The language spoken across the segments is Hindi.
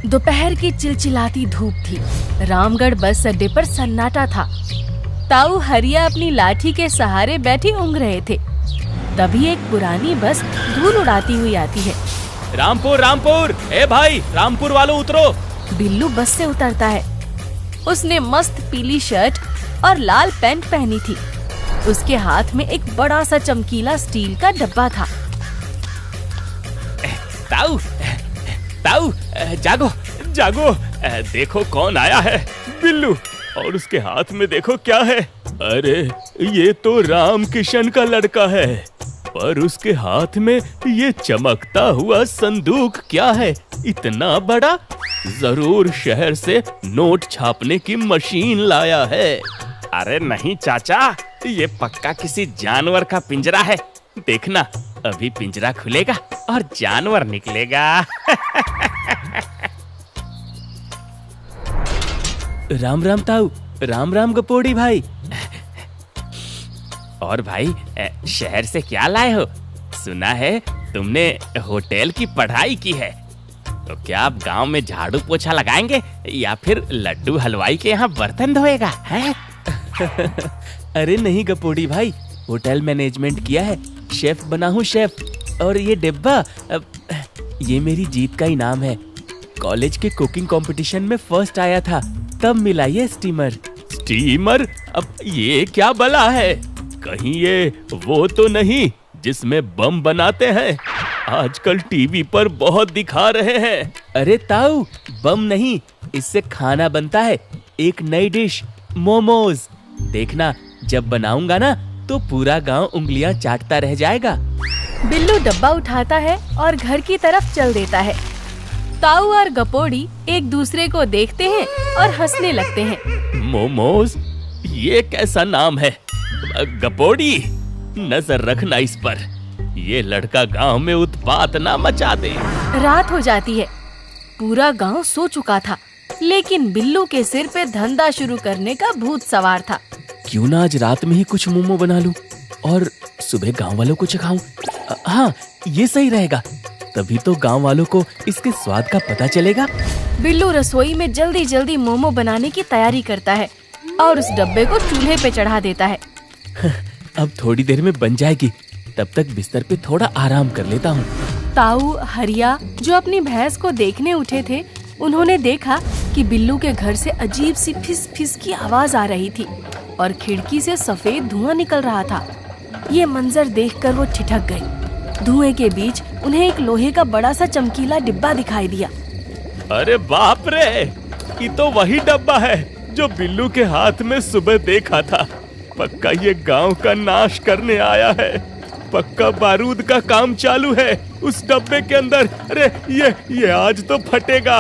दोपहर की चिलचिलाती धूप थी। रामगढ़ बस अड्डे पर सन्नाटा था। ताऊ हरिया अपनी लाठी के सहारे बैठे ऊँघ रहे थे। तभी एक पुरानी बस धूल उड़ाती हुई आती है। रामपुर रामपुर, ए भाई रामपुर वालों उतरो। बिल्लू बस से उतरता है। उसने मस्त पीली शर्ट और लाल पैंट पहनी थी। उसके हाथ में एक बड़ा सा चमकीला स्टील का डब्बा था। ताऊ ताऊ, जागो जागो, देखो कौन आया है। बिल्लू, और उसके हाथ में देखो क्या है। अरे ये तो राम किशन का लड़का है, पर उसके हाथ में ये चमकता हुआ संदूक क्या है, इतना बड़ा? जरूर शहर से नोट छापने की मशीन लाया है। अरे नहीं चाचा, ये पक्का किसी जानवर का पिंजरा है। देखना, अभी पिंजरा खुलेगा और जानवर निकलेगा। राम राम ताऊ, राम राम गपोड़ी भाई। और भाई, शहर से क्या लाए हो? सुना है तुमने होटल की पढ़ाई की है, तो क्या आप गांव में झाड़ू पोछा लगाएंगे या फिर लड्डू हलवाई के यहाँ बर्तन धोएगा है? अरे नहीं गपोड़ी भाई, होटल मैनेजमेंट किया है, शेफ बना हूँ शेफ। और ये डिब्बा, ये मेरी जीत का इनाम है। कॉलेज के कुकिंग कंपटीशन में फर्स्ट आया था, तब मिला ये स्टीमर। स्टीमर? अब ये क्या बला है? कहीं ये वो तो नहीं जिसमें बम बनाते हैं? आजकल टीवी पर बहुत दिखा रहे हैं। अरे ताऊ, बम नहीं, इससे खाना बनता है, एक नई डिश, मोमोज। देखना, जब बनाऊंगा ना तो पूरा गांव उंगलियां चाटता रह जाएगा। बिल्लू डब्बा उठाता है और घर की तरफ चल देता है। ताऊ और गपोड़ी एक दूसरे को देखते हैं और हंसने लगते हैं। मोमोज? ये कैसा नाम है? गपोड़ी, नजर रखना इस पर, ये लड़का गांव में उत्पात ना मचा दे। रात हो जाती है। पूरा गांव सो चुका था, लेकिन बिल्लू के सिर पे धंधा शुरू करने का भूत सवार था। क्यों ना आज रात में ही कुछ मोमो बना लूं और सुबह गांव वालों को चखाऊं। हाँ, ये सही रहेगा, तभी तो गांव वालों को इसके स्वाद का पता चलेगा। बिल्लू रसोई में जल्दी जल्दी मोमो बनाने की तैयारी करता है और उस डब्बे को चूल्हे पे चढ़ा देता है। अब थोड़ी देर में बन जाएगी, तब तक बिस्तर पे थोड़ा आराम कर लेता हूँ। ताऊ हरिया, जो अपनी भैंस को देखने उठे थे, उन्होंने देखा कि बिल्लू के घर से अजीब सी फिस फिस की आवाज आ रही थी और खिड़की से सफेद धुआं निकल रहा था। ये मंजर देखकर वो ठिठक गए। धुएं के बीच उन्हें एक लोहे का बड़ा सा चमकीला डिब्बा दिखाई दिया। अरे बाप रे, ये तो वही डब्बा है जो बिल्लू के हाथ में सुबह देखा था। पक्का ये गांव का नाश करने आया है। पक्का बारूद का काम चालू है उस डब्बे के अंदर। अरे ये आज तो फटेगा।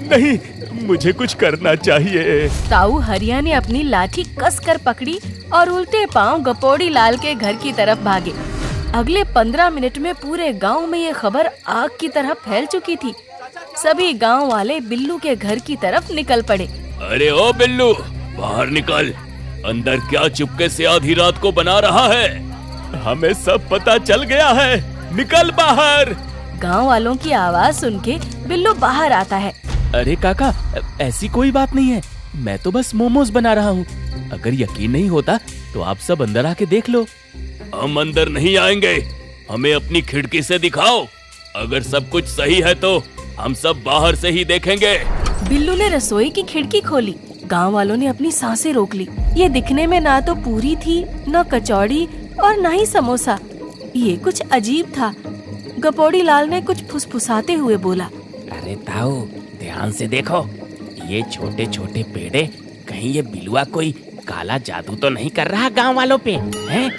नहीं, मुझे कुछ करना चाहिए। ताऊ हरिया ने अपनी लाठी कसकर पकड़ी और उल्टे पांव गपोड़ी लाल के घर की तरफ भागे। अगले 15 मिनट में पूरे गांव में ये खबर आग की तरह फैल चुकी थी। सभी गांव वाले बिल्लू के घर की तरफ निकल पड़े। अरे ओ बिल्लू, बाहर निकल, अंदर क्या चुपके से आधी रात को बना रहा है? हमें सब पता चल गया है, निकल बाहर। गांव वालों की आवाज सुन के बिल्लू बाहर आता है। अरे काका, ऐसी कोई बात नहीं है, मैं तो बस मोमोज बना रहा हूँ। अगर यकीन नहीं होता तो आप सब अंदर आके देख लो। हम अंदर नहीं आएंगे, हमें अपनी खिड़की से दिखाओ। अगर सब कुछ सही है तो हम सब बाहर से ही देखेंगे। बिल्लू ने रसोई की खिड़की खोली। गांव वालों ने अपनी सांसें रोक ली। ये दिखने में ना तो पूरी थी, न कचौड़ी और न ही समोसा। ये कुछ अजीब था। गपोड़ी लाल ने कुछ फुसफुसाते हुए बोला, अरे ताऊ, ध्यान से देखो, ये छोटे छोटे पेड़े, कहीं ये बिलुआ कोई काला जादू तो नहीं कर रहा गांव वालों पे? हैं?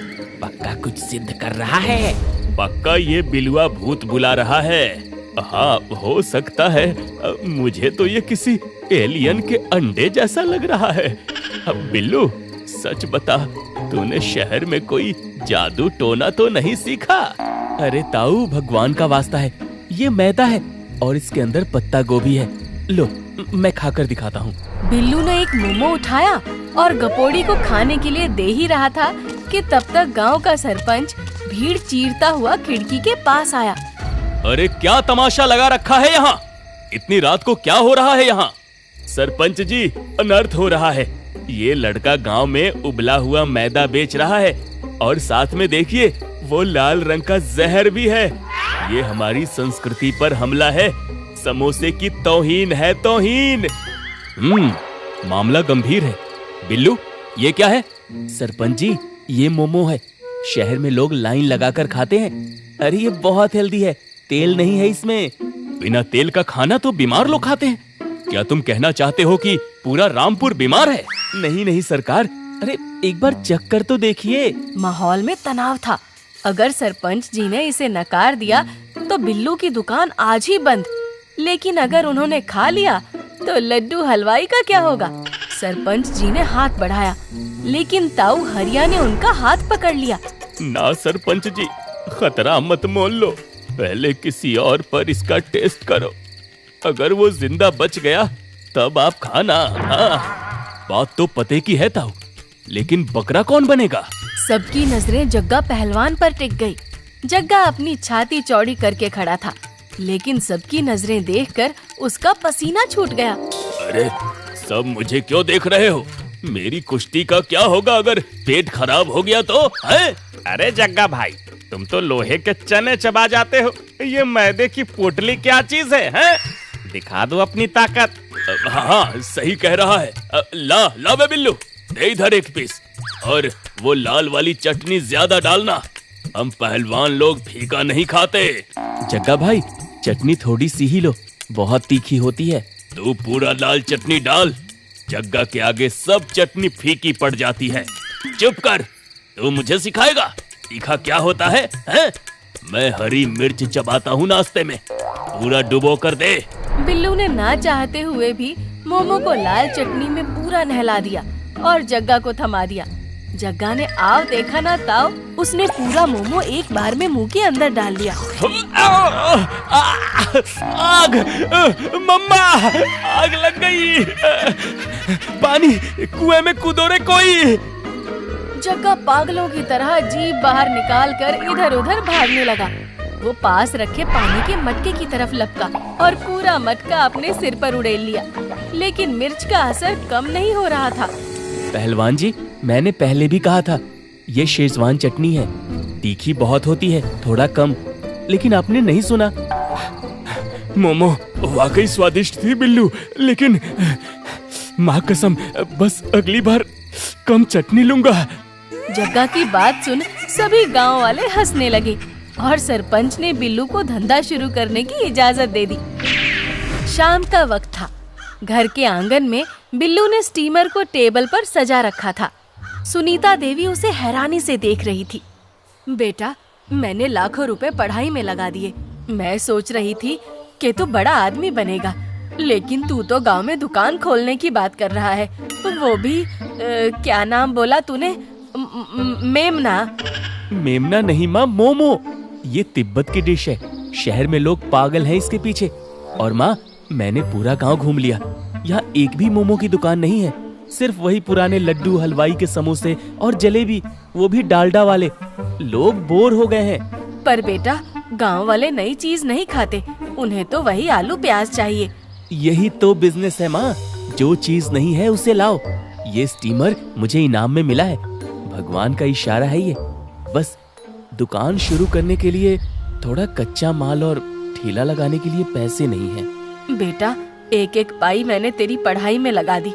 पक्का कुछ सिद्ध कर रहा है। पक्का ये बिलुआ भूत बुला रहा है। हाँ, हो सकता है। मुझे तो ये किसी एलियन के अंडे जैसा लग रहा है। अब बिल्लू, सच बता, तूने शहर में कोई जादू टोना तो नहीं सीखा? अरे ताऊ, भगवान का वास्ता है, ये मैदा है और इसके अंदर पत्ता गोभी है। लो, मैं खाकर दिखाता हूँ। बिल्लू ने एक मोमो उठाया और गपोड़ी को खाने के लिए दे ही रहा था कि तब तक गांव का सरपंच भीड़ चीरता हुआ खिड़की के पास आया। अरे क्या तमाशा लगा रखा है यहाँ? इतनी रात को क्या हो रहा है यहाँ? सरपंच जी, अनर्थ हो रहा है। ये लड़का गांव में उबला हुआ मैदा बेच रहा है और साथ में देखिए वो लाल रंग का जहर भी है। ये हमारी संस्कृति पर हमला है। समोसे की तौहीन है, तौहीन। मामला गंभीर है। बिल्लू, ये क्या है? सरपंच जी, ये मोमो है। शहर में लोग लाइन लगाकर खाते हैं। अरे ये बहुत हेल्दी है, तेल नहीं है इसमें। बिना तेल का खाना तो बीमार लोग खाते हैं। क्या तुम कहना चाहते हो कि पूरा रामपुर बीमार है? नहीं नहीं सरकार, अरे एक बार चख कर तो देखिए। माहौल में तनाव था। अगर सरपंच जी ने इसे नकार दिया तो बिल्लू की दुकान आज ही बंद। लेकिन अगर उन्होंने खा लिया तो लड्डू हलवाई का क्या होगा? सरपंच जी ने हाथ बढ़ाया, लेकिन ताऊ हरिया ने उनका हाथ पकड़ लिया। ना सरपंच जी, खतरा मत मोल लो। पहले किसी और पर इसका टेस्ट करो। अगर वो जिंदा बच गया तब आप खाना। बात तो पते की है ताऊ, लेकिन बकरा कौन बनेगा? सबकी नजरें जग्गा पहलवान पर टिक गई। जग्गा अपनी छाती चौड़ी करके खड़ा था, लेकिन सबकी नजरें देखकर उसका पसीना छूट गया। अरे सब मुझे क्यों देख रहे हो? मेरी कुश्ती का क्या होगा अगर पेट खराब हो गया तो? है? अरे जग्गा भाई, तुम तो लोहे के चने चबा जाते हो। ये मैदे की पोटली क्या चीज है? दिखा दो अपनी ताकत। हाँ, सही कह रहा है। ला बे बिल्लू, दे इधर एक पीस। और वो लाल वाली चटनी ज्यादा डालना। हम पहलवान लोग फीका नहीं खाते। जग्गा भाई, चटनी थोड़ी सी ही लो, बहुत तीखी होती है। तू पूरा लाल चटनी डाल। जग्गा के आगे सब चटनी फीकी पड़ जाती है। चुप कर, तू मुझे सिखाएगा तीखा क्या होता है? मैं हरी मिर्च चबाता हूँ नाश्ते में, पूरा डुबो कर दे। बिल्लू ने ना चाहते हुए भी मोमो को लाल चटनी में पूरा नहला दिया और जग्गा को थमा दिया। जग्गा ने आव देखा ना ताव, उसने पूरा मोमो एक बार में मुंह के अंदर डाल लिया। आग! मम्मा, आग लग गई। पानी, कुएं में कूदो रे कोई। जग्गा पागलों की तरह जीभ बाहर निकालकर इधर-उधर भागने लगा। वो पास रखे पानी के मटके की तरफ लपका और पूरा मटका अपने सिर पर उड़ेल लिया। लेकिन मिर्च का असर कम नहीं हो रहा था। पहलवान जी, मैंने पहले भी कहा था, ये शेजवान चटनी है, तीखी बहुत होती है, थोड़ा कम। लेकिन आपने नहीं सुना। मोमो वाकई स्वादिष्ट थी बिल्लू, लेकिन माँ कसम, बस अगली बार कम चटनी लूंगा। जग्गा की बात सुन सभी गांव वाले हंसने लगे और सरपंच ने बिल्लू को धंधा शुरू करने की इजाजत दे दी। शाम का वक्त था। घर के आंगन में बिल्लू ने स्टीमर को टेबल पर सजा रखा था। सुनीता देवी उसे हैरानी से देख रही थी। बेटा, मैंने लाखों रुपए पढ़ाई में लगा दिए। मैं सोच रही थी कि तू बड़ा आदमी बनेगा, लेकिन तू तो गांव में दुकान खोलने की बात कर रहा है। वो भी क्या नाम बोला तूने? मेमना? मेमना नहीं माँ, मोमो। ये तिब्बत की डिश है। शहर में लोग पागल हैं इसके पीछे। और माँ, मैंने पूरा गांव घूम लिया, यहाँ एक भी मोमो की दुकान नहीं है। सिर्फ वही पुराने लड्डू हलवाई के समोसे और जलेबी, वो भी डालडा वाले। लोग बोर हो गए हैं। पर बेटा, गांव वाले नई चीज नहीं खाते, उन्हें तो वही आलू प्याज चाहिए। यही तो बिजनेस है माँ, जो चीज नहीं है उसे लाओ। ये स्टीमर मुझे इनाम में मिला है, भगवान का इशारा है ये। बस दुकान शुरू करने के लिए थोड़ा कच्चा माल और ठेला लगाने के लिए पैसे नहीं है। बेटा, एक एक पाई मैंने तेरी पढ़ाई में लगा दी।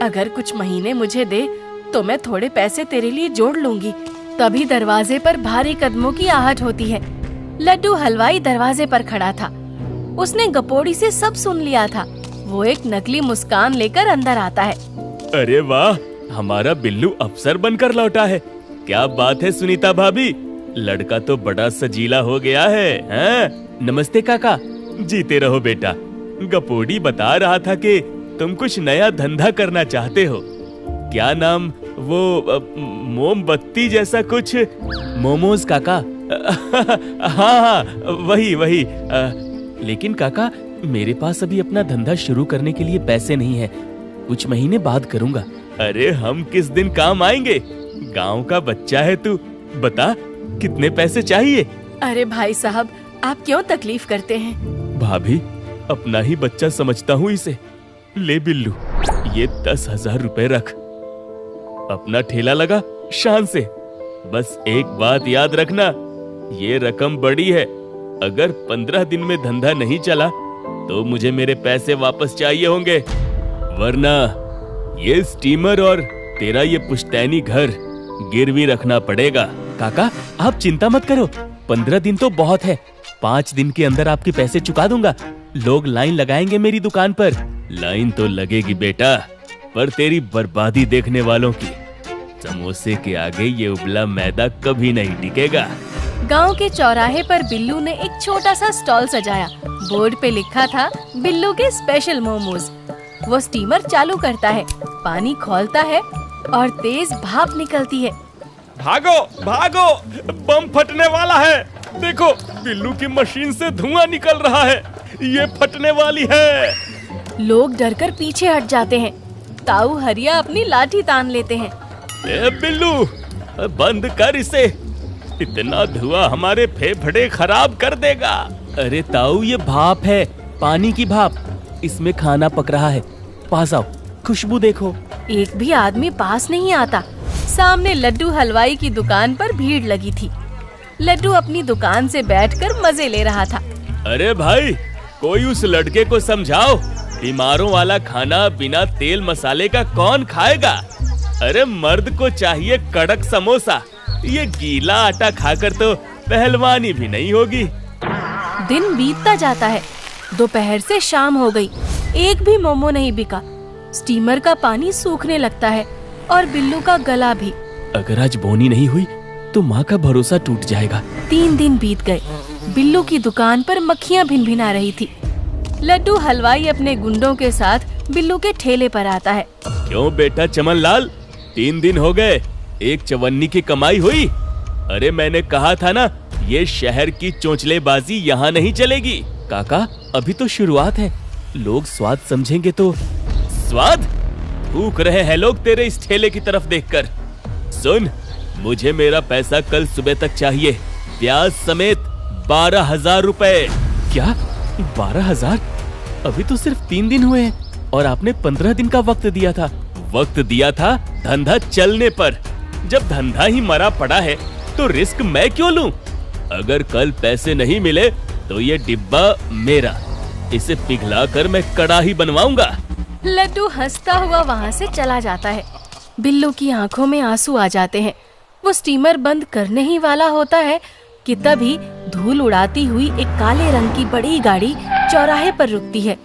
अगर कुछ महीने मुझे दे तो मैं थोड़े पैसे तेरे लिए जोड़ लूंगी। तभी दरवाजे पर भारी कदमों की आहट होती है। लड्डू हलवाई दरवाजे पर खड़ा था। उसने गपोड़ी से सब सुन लिया था। वो एक नकली मुस्कान लेकर अंदर आता है। अरे वाह, हमारा बिल्लू अफसर बनकर लौटा है। क्या बात है सुनीता भाभी, लड़का तो बड़ा सजीला हो गया है। नमस्ते काका। जीते रहो बेटा। गपोड़ी बता रहा था कि तुम कुछ नया धंधा करना चाहते हो। क्या नाम? वो मोमबत्ती जैसा कुछ। मोमोज काका। हाँ, वही। लेकिन काका, मेरे पास अभी अपना धंधा शुरू करने के लिए पैसे नहीं है। कुछ महीने बाद करूँगा। अरे हम किस दिन काम आएंगे? गांव का बच्चा है तू, बता कितने पैसे चाहिए? अरे भाई साहब, आप क्यों तकलीफ करते हैं? भाभी, अपना ही बच्चा समझता हूँ इसे। ले बिल्लू, ये 10,000 रुपए रख। अपना ठेला लगा शान से। बस एक बात याद रखना, ये रकम बड़ी है। अगर 15 दिन में धंधा नहीं चला तो मुझे मेरे पैसे वापस चाहिए होंगे, वरना ये स्टीमर और तेरा ये पुश्तैनी घर गिरवी रखना पड़ेगा। काका, आप चिंता मत करो, 15 दिन तो बहुत है। 5 दिन के अंदर आपके पैसे चुका दूंगा। लोग लाइन लगाएंगे मेरी दुकान पर। लाइन तो लगेगी बेटा, पर तेरी बर्बादी देखने वालों की। समोसे के आगे ये उबला मैदा कभी नहीं टिकेगा। गांव के चौराहे पर बिल्लू ने एक छोटा सा स्टॉल सजाया। बोर्ड पे लिखा था बिल्लू के स्पेशल मोमोज। वो स्टीमर चालू करता है, पानी खौलता है और तेज भाप निकलती है। भागो भागो, बम फटने वाला है। देखो, बिल्लू की मशीन से धुआं निकल रहा है, ये फटने वाली है। लोग डरकर पीछे हट जाते हैं। ताऊ हरिया अपनी लाठी तान लेते हैं। ए बिल्लू, बंद कर इसे, इतना धुआं हमारे फेफड़े खराब कर देगा। अरे ताऊ, ये भाप है, पानी की भाप। इसमें खाना पक रहा है। पास आओ, खुशबू देखो। एक भी आदमी पास नहीं आता। सामने लड्डू हलवाई की दुकान पर भीड़ लगी थी। लड्डू अपनी दुकान से बैठकर मजे ले रहा था। अरे भाई, कोई उस लड़के को समझाओ, बीमारों वाला खाना बिना तेल मसाले का कौन खाएगा? अरे मर्द को चाहिए कड़क समोसा, ये गीला आटा खाकर तो पहलवानी भी नहीं होगी। दिन बीतता जाता है। दोपहर से शाम हो गई, एक भी मोमो नहीं बिका। स्टीमर का पानी सूखने लगता है और बिल्लू का गला भी। अगर आज बोनी नहीं हुई तो माँ का भरोसा टूट जाएगा। 3 दिन बीत गए। बिल्लू की दुकान पर मक्खियाँ भिनभिना रही थी। लड्डू हलवाई अपने गुंडों के साथ बिल्लू के ठेले पर आता है। क्यों बेटा चमनलाल, 3 दिन हो गए, एक चवन्नी की कमाई हुई? अरे मैंने कहा था ना, ये शहर की चोंचलेबाजी यहाँ नहीं चलेगी। काका, अभी तो शुरुआत है, लोग स्वाद समझेंगे तो। स्वाद? भूख रहे हैं लोग तेरे इस ठेले की तरफ देखकर। सुन, मुझे मेरा पैसा कल सुबह तक चाहिए, ब्याज समेत 12,000 रुपए। क्या 12,000? अभी तो सिर्फ 3 दिन हुए हैं और आपने 15 दिन का वक्त दिया था। वक्त दिया था धंधा चलने पर। जब धंधा ही मरा पड़ा है तो रिस्क मैं क्यों लूं? अगर कल पैसे नहीं मिले तो ये डिब्बा मेरा, इसे पिघलाकर मैं कड़ाही बनवाऊंगा। लड्डू हंसता हुआ वहाँ से चला जाता है। बिल्लू की आंखों में आंसू आ जाते हैं। वो स्टीमर बंद करने ही वाला होता है कि तभी धूल उड़ाती हुई एक काले रंग की बड़ी गाड़ी चौराहे पर रुकती है।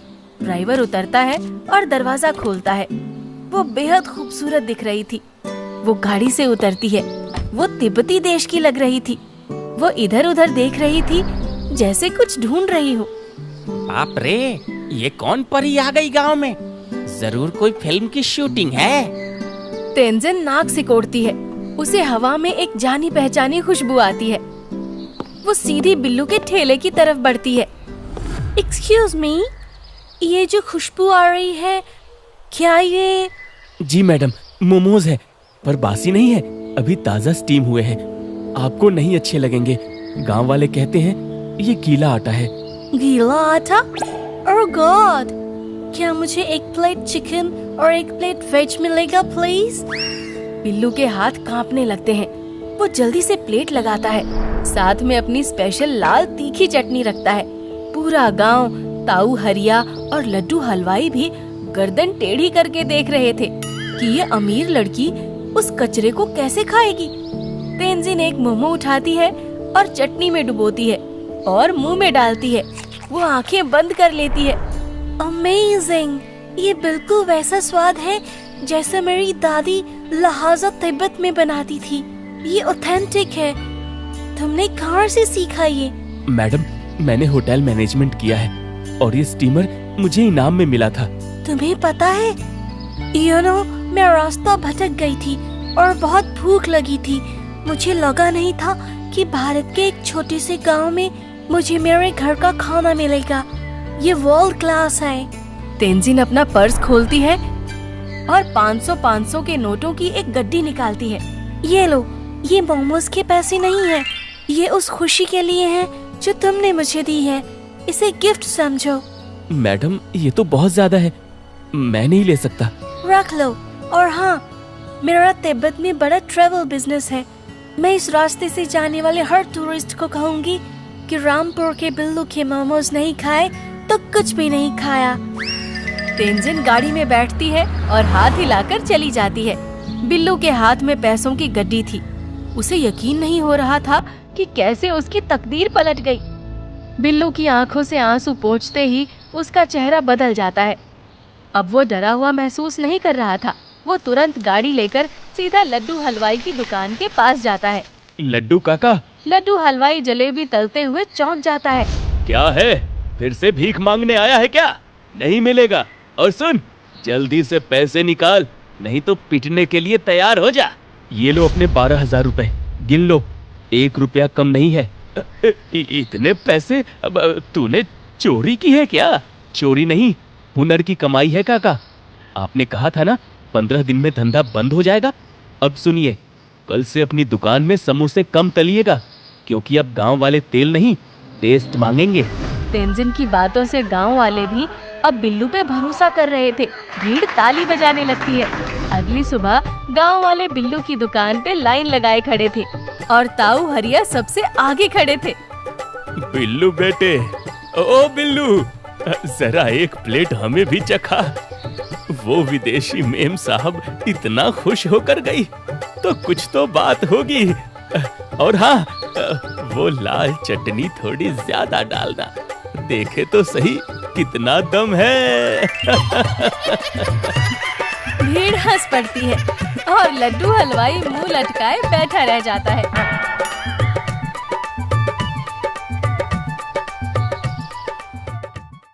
ड्राइवर उतरता है और दरवाजा खोलता है। वो बेहद खूबसूरत दिख रही थी। वो गाड़ी से उतरती है। वो तिब्बती देश की लग रही थी। वो इधर उधर देख रही थी जैसे कुछ ढूंढ रही हो। बाप रे, ये कौन परी आ गई गांव में? जरूर कोई फिल्म की शूटिंग है। तेंजिन नाक सिकोड़ती है। उसे हवा में एक जानी पहचानी खुशबू आती है। वो सीधी बिल्लू के ठेले की तरफ बढ़ती है। एक्सक्यूज मी, ये जो खुशबू आ रही है, क्या ये? जी मैडम, मोमोज है, पर बासी नहीं है, अभी ताजा स्टीम हुए हैं। आपको नहीं अच्छे लगेंगे। गांव वाले कहते हैं ये गीला आटा है। गीला आटा? ओह गॉड! क्या मुझे एक प्लेट चिकन और एक प्लेट वेज मिलेगा प्लीज? बिल्लू के हाथ कांपने लगते हैं। वो जल्दी से प्लेट लगाता है, साथ में अपनी स्पेशल लाल तीखी चटनी रखता है। पूरा गांव, ताऊ हरिया और लड्डू हलवाई भी गर्दन टेढ़ी करके देख रहे थे कि ये अमीर लड़की उस कचरे को कैसे खाएगी। तेंजिन एक मोमो उठाती है और चटनी में डुबोती है और मुंह में डालती है। वो आंखें बंद कर लेती है। अमेजिंग! ये बिल्कुल वैसा स्वाद है जैसे मेरी दादी लहाजा तिब्बत में बनाती थी। ये ऑथेंटिक है। तुमने कहाँ से सीखा ये? मैडम, मैंने होटल मैनेजमेंट किया है और ये स्टीमर मुझे इनाम में मिला था। तुम्हें पता है, मैं रास्ता भटक गई थी और बहुत भूख लगी थी। मुझे लगा नहीं था कि भारत के एक छोटे से गांव में मुझे मेरे घर का खाना मिलेगा। ये वर्ल्ड क्लास है। तेंजिन अपना पर्स खोलती है और 500 के नोटों की एक गड्डी निकालती है। ये लो, ये मोमोज के पैसे नहीं है, ये उस खुशी के लिए है जो तुमने मुझे दी है। इसे गिफ्ट समझो। मैडम ये तो बहुत ज्यादा है, मैं नहीं ले सकता। रख लो। और हाँ, मेरा तिब्बत में बड़ा ट्रैवल बिजनेस है। मैं इस रास्ते से जाने वाले हर टूरिस्ट को कहूँगी कि रामपुर के बिल्लू के मोमोज नहीं खाए तो कुछ भी नहीं खाया। तेंजिन गाड़ी में बैठती है और हाथ हिलाकर चली जाती है। बिल्लू के हाथ में पैसों की गड्डी थी। उसे यकीन नहीं हो रहा था कि कैसे उसकी तकदीर पलट गई। बिल्लू की आंखों से आंसू पोंछते ही उसका चेहरा बदल जाता है। अब वो डरा हुआ महसूस नहीं कर रहा था। वो तुरंत गाड़ी लेकर सीधा लड्डू हलवाई की दुकान के पास जाता है। लड्डू काका। लड्डू हलवाई जलेबी तलते हुए चौंक जाता है। क्या है, फिर से भीख मांगने आया है क्या? नहीं मिलेगा। और सुन, जल्दी से पैसे निकाल, नहीं तो पिटने के लिए तैयार हो जा। ये लो अपने 12,000 रुपए, गिन लो, 1 रुपया कम नहीं है। इतने पैसे? अब तूने चोरी की है क्या? चोरी नहीं, हुनर की कमाई है काका। आपने कहा था ना 15 दिन में धंधा बंद हो जाएगा। अब सुनिए, कल से अपनी दुकान में समोसे कम तलिएगा, क्योंकि अब गांव वाले तेल नहीं, टेस्ट मांगेंगे। तेंजिन की बातों से गांव वाले भी अब बिल्लू पे भरोसा कर रहे थे। भीड़ ताली बजाने लगती है। अगली सुबह गांव वाले बिल्लू की दुकान पे लाइन लगाए खड़े थे और ताऊ हरिया सबसे आगे खड़े थे। बिल्लू बेटे, ओ बिल्लू, जरा एक प्लेट हमें भी चखा। वो विदेशी मेम साहब इतना खुश होकर गई तो कुछ तो बात होगी। और हाँ, वो लाल चटनी थोड़ी ज्यादा डालना, देखे तो सही कितना दम है। भीड़ हंस पड़ती है और लड्डू हलवाई मुंह लटकाए बैठा रह जाता है।